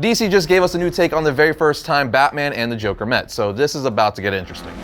DC just gave us a new take on the very first time Batman and the Joker met, so this is about to get interesting.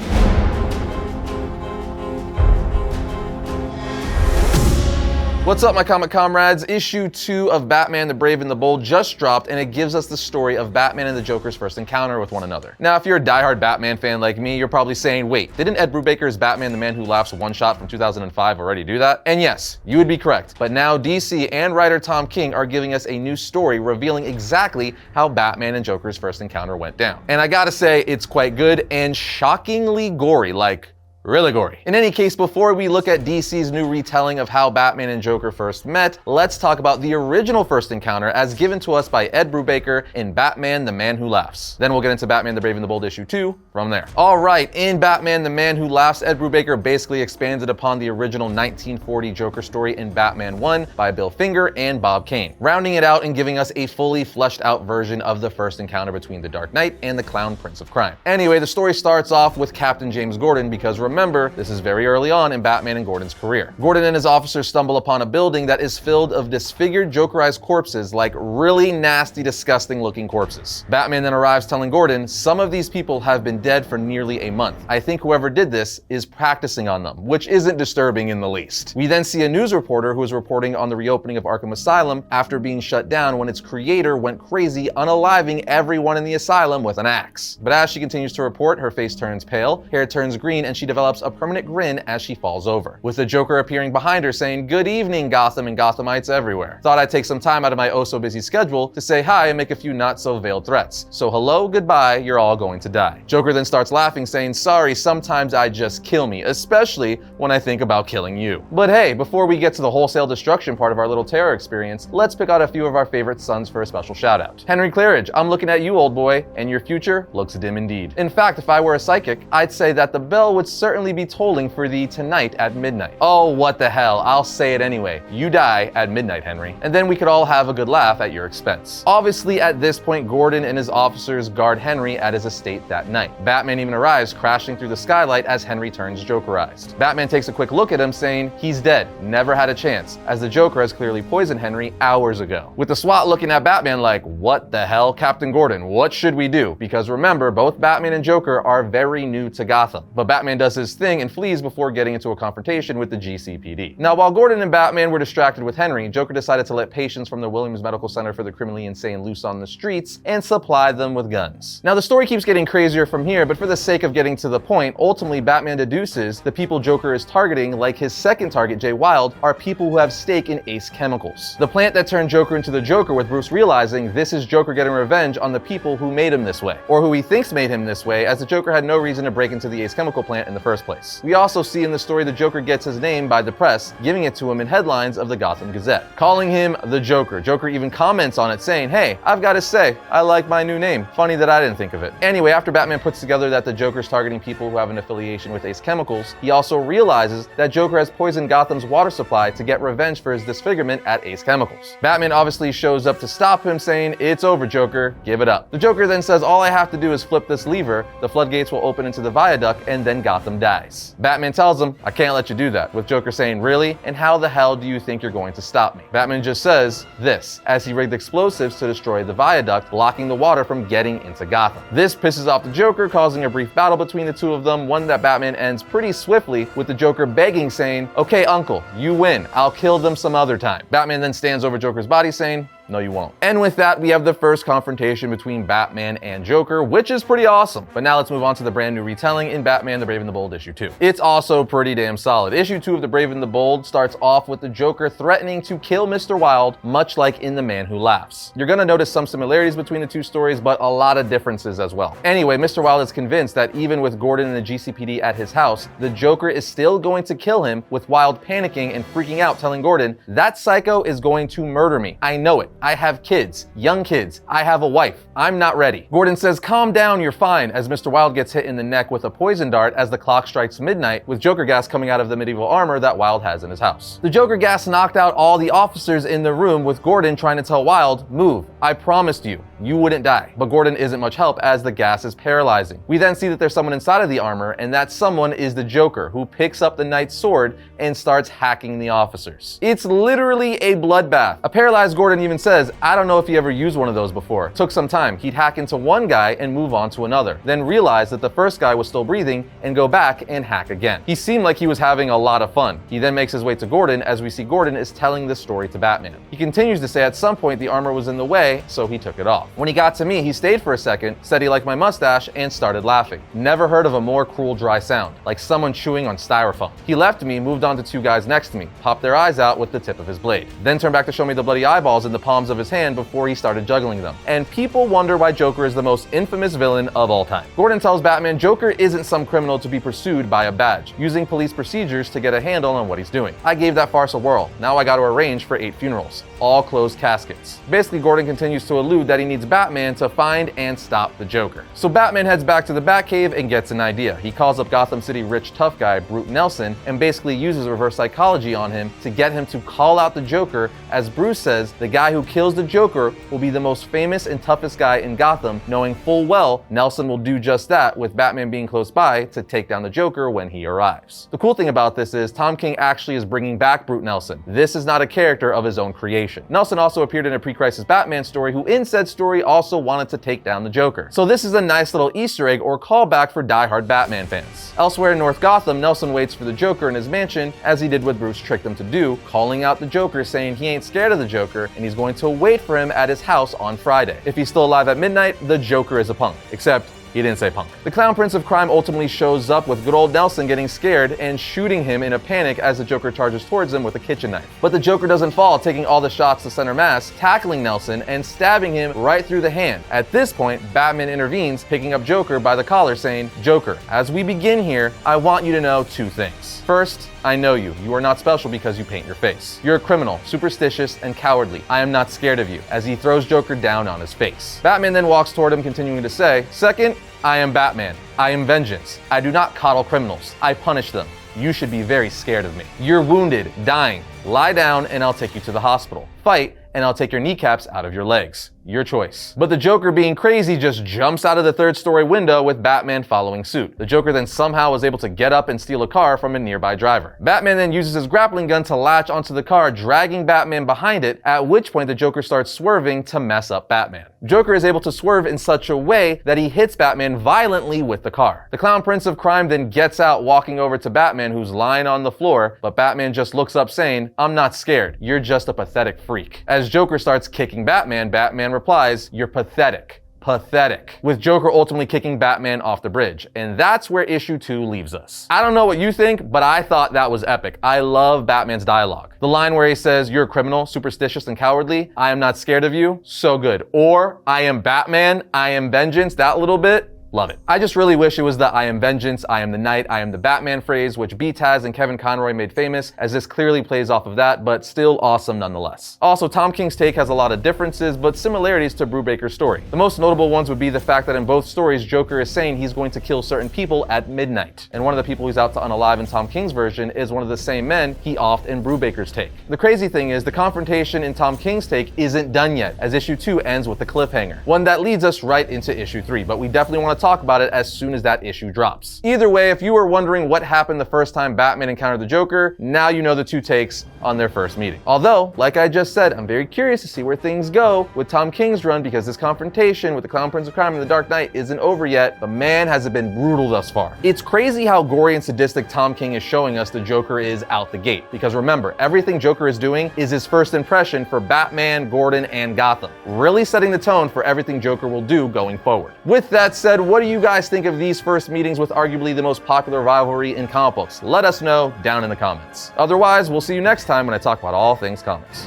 What's up, my comic comrades? Issue 2 of Batman the Brave and the Bold just dropped, and it gives us the story of Batman and the Joker's first encounter with one another. Now, if you're a diehard Batman fan like me, you're probably saying, wait, didn't Ed Brubaker's Batman the Man Who Laughs one-shot from 2005 already do that? And yes, you would be correct. But now DC and writer Tom King are giving us a new story revealing exactly how Batman and Joker's first encounter went down. And I gotta say, it's quite good and shockingly gory, like really gory. In any case, before we look at DC's new retelling of how Batman and Joker first met, let's talk about the original first encounter as given to us by Ed Brubaker in Batman the Man Who Laughs. Then we'll get into Batman the Brave and the Bold issue 2 from there. Alright, in Batman the Man Who Laughs, Ed Brubaker basically expanded upon the original 1940 Joker story in Batman 1 by Bill Finger and Bob Kane, rounding it out and giving us a fully fleshed out version of the first encounter between the Dark Knight and the Clown Prince of Crime. Anyway, the story starts off with Captain James Gordon because remember, this is very early on in Batman and Gordon's career. Gordon and his officers stumble upon a building that is filled of disfigured, Jokerized corpses, like really nasty, disgusting looking corpses. Batman then arrives telling Gordon, some of these people have been dead for nearly a month. I think whoever did this is practicing on them, which isn't disturbing in the least. We then see a news reporter who is reporting on the reopening of Arkham Asylum after being shut down when its creator went crazy, unaliving everyone in the asylum with an axe. But as she continues to report, her face turns pale, hair turns green, and she develops a permanent grin as she falls over, with the Joker appearing behind her saying, "Good evening, Gotham and Gothamites everywhere. Thought I'd take some time out of my oh-so-busy schedule to say hi and make a few not-so-veiled threats. So hello, goodbye, you're all going to die." Joker then starts laughing, saying, "Sorry, sometimes I just kill me, especially when I think about killing you." But hey, before we get to the wholesale destruction part of our little terror experience, let's pick out a few of our favorite sons for a special shout-out. Henry Claridge, I'm looking at you, old boy, and your future looks dim indeed. In fact, if I were a psychic, I'd say that the bell would certainly be tolling for thee tonight at midnight. Oh, what the hell, I'll say it anyway. You die at midnight, Henry. And then we could all have a good laugh at your expense. Obviously, at this point, Gordon and his officers guard Henry at his estate that night. Batman even arrives, crashing through the skylight as Henry turns Jokerized. Batman takes a quick look at him, saying, he's dead, never had a chance, as the Joker has clearly poisoned Henry hours ago. With the SWAT looking at Batman like, what the hell, Captain Gordon, what should we do? Because remember, both Batman and Joker are very new to Gotham. But Batman does his thing and flees before getting into a confrontation with the GCPD. Now, while Gordon and Batman were distracted with Henry, Joker decided to let patients from the Williams Medical Center for the Criminally Insane loose on the streets and supply them with guns. Now, the story keeps getting crazier from here, but for the sake of getting to the point, ultimately Batman deduces the people Joker is targeting, like his second target, Jay Wilde, are people who have stake in Ace Chemicals, the plant that turned Joker into the Joker, with Bruce realizing this is Joker getting revenge on the people who made him this way, or who he thinks made him this way, as the Joker had no reason to break into the Ace Chemical plant in the first place. We also see in the story the Joker gets his name by the press, giving it to him in headlines of the Gotham Gazette, calling him the Joker. Joker even comments on it saying, hey, I've got to say, I like my new name. Funny that I didn't think of it. Anyway, after Batman puts together that the Joker's targeting people who have an affiliation with Ace Chemicals, he also realizes that Joker has poisoned Gotham's water supply to get revenge for his disfigurement at Ace Chemicals. Batman obviously shows up to stop him, saying, it's over, Joker, give it up. The Joker then says, all I have to do is flip this lever, the floodgates will open into the viaduct, and then Gotham dies. Batman tells him, I can't let you do that, with Joker saying, really? And how the hell do you think you're going to stop me? Batman just says this, as he rigged explosives to destroy the viaduct, blocking the water from getting into Gotham. This pisses off the Joker, causing a brief battle between the two of them, one that Batman ends pretty swiftly, with the Joker begging, saying, okay, uncle, you win, I'll kill them some other time. Batman then stands over Joker's body, saying, no, you won't. And with that, we have the first confrontation between Batman and Joker, which is pretty awesome. But now let's move on to the brand new retelling in Batman the Brave and the Bold issue 2. It's also pretty damn solid. Issue 2 of the Brave and the Bold starts off with the Joker threatening to kill Mr. Wilde, much like in The Man Who Laughs. You're gonna notice some similarities between the two stories, but a lot of differences as well. Anyway, Mr. Wilde is convinced that even with Gordon and the GCPD at his house, the Joker is still going to kill him, with Wilde panicking and freaking out, telling Gordon, that psycho is going to murder me. I know it. I have kids, young kids. I have a wife. I'm not ready. Gordon says, calm down, you're fine, as Mr. Wilde gets hit in the neck with a poison dart as the clock strikes midnight, with Joker gas coming out of the medieval armor that Wilde has in his house. The Joker gas knocked out all the officers in the room, with Gordon trying to tell Wilde, move, I promised you, you wouldn't die. But Gordon isn't much help as the gas is paralyzing. We then see that there's someone inside of the armor, and that someone is the Joker, who picks up the knight's sword and starts hacking the officers. It's literally a bloodbath. A paralyzed Gordon even says, I don't know if he ever used one of those before. Took some time. He'd hack into one guy and move on to another, then realize that the first guy was still breathing and go back and hack again. He seemed like he was having a lot of fun. He then makes his way to Gordon as we see Gordon is telling this story to Batman. He continues to say at some point the armor was in the way, so he took it off. When he got to me, he stayed for a second, said he liked my mustache, and started laughing. Never heard of a more cruel dry sound, like someone chewing on styrofoam. He left me, moved on to two guys next to me, popped their eyes out with the tip of his blade, then turned back to show me the bloody eyeballs in the palms of his hand before he started juggling them. And people wonder why Joker is the most infamous villain of all time. Gordon tells Batman Joker isn't some criminal to be pursued by a badge, using police procedures to get a handle on what he's doing. I gave that farce a whirl. Now I got to arrange for 8 funerals, all closed caskets. Basically, Gordon continues to allude that he needs Batman to find and stop the Joker. So Batman heads back to the Batcave and gets an idea. He calls up Gotham City rich tough guy Brute Nelson and basically uses reverse psychology on him to get him to call out the Joker. As Bruce says, the guy who kills the Joker will be the most famous and toughest guy in Gotham, knowing full well Nelson will do just that, with Batman being close by to take down the Joker when he arrives. The cool thing about this is Tom King actually is bringing back Brute Nelson. This is not a character of his own creation. Nelson also appeared in a pre-crisis Batman story, who in said story also wanted to take down the Joker. So this is a nice little Easter egg or callback for die-hard Batman fans. Elsewhere in North Gotham, Nelson waits for the Joker in his mansion, as he did what Bruce tricked him to do, calling out the Joker, saying he ain't scared of the Joker and he's going to wait for him at his house on Friday. If he's still alive at midnight, the Joker is a punk. Except he didn't say punk. The Clown Prince of Crime ultimately shows up, with good old Nelson getting scared and shooting him in a panic as the Joker charges towards him with a kitchen knife. But the Joker doesn't fall, taking all the shots to center mass, tackling Nelson and stabbing him right through the hand. At this point, Batman intervenes, picking up Joker by the collar, saying, Joker, as we begin here, I want you to know 2 things. First, I know you. You are not special because you paint your face. You're a criminal, superstitious, and cowardly. I am not scared of you, as he throws Joker down on his face. Batman then walks toward him, continuing to say, Second, I am Batman. I am vengeance. I do not coddle criminals. I punish them. You should be very scared of me. You're wounded, dying. Lie down and I'll take you to the hospital. Fight and I'll take your kneecaps out of your legs. Your choice. But the Joker, being crazy, just jumps out of the 3rd-story window, with Batman following suit. The Joker then somehow was able to get up and steal a car from a nearby driver. Batman then uses his grappling gun to latch onto the car, dragging Batman behind it, at which point the Joker starts swerving to mess up Batman. Joker is able to swerve in such a way that he hits Batman violently with the car. The Clown Prince of Crime then gets out, walking over to Batman, who's lying on the floor, but Batman just looks up saying, I'm not scared. You're just a pathetic freak. As Joker starts kicking Batman, Batman replies, You're pathetic. Pathetic. With Joker ultimately kicking Batman off the bridge. And that's where issue 2 leaves us. I don't know what you think, but I thought that was epic. I love Batman's dialogue. The line where he says, you're a criminal, superstitious, and cowardly. I am not scared of you. So good. Or, I am Batman. I am vengeance. That little bit. Love it. I just really wish it was the I am vengeance, I am the knight, I am the Batman phrase, which B-Taz and Kevin Conroy made famous, as this clearly plays off of that, but still awesome nonetheless. Also, Tom King's take has a lot of differences, but similarities to Brubaker's story. The most notable ones would be the fact that in both stories, Joker is saying he's going to kill certain people at midnight. And one of the people he's out to unalive in Tom King's version is one of the same men he offed in Brubaker's take. The crazy thing is, the confrontation in Tom King's take isn't done yet, as issue 2 ends with a cliffhanger. One that leads us right into issue 3, but we definitely want to talk about it as soon as that issue drops. Either way, if you were wondering what happened the first time Batman encountered the Joker, now you know the 2 takes on their first meeting. Although, like I just said, I'm very curious to see where things go with Tom King's run, because this confrontation with the Clown Prince of Crime and the Dark Knight isn't over yet, but man, has it been brutal thus far. It's crazy how gory and sadistic Tom King is showing us the Joker is out the gate, because remember, everything Joker is doing is his first impression for Batman, Gordon, and Gotham, really setting the tone for everything Joker will do going forward. With that said, what do you guys think of these first meetings with arguably the most popular rivalry in comic books? Let us know down in the comments. Otherwise, we'll see you next time when I talk about all things comics.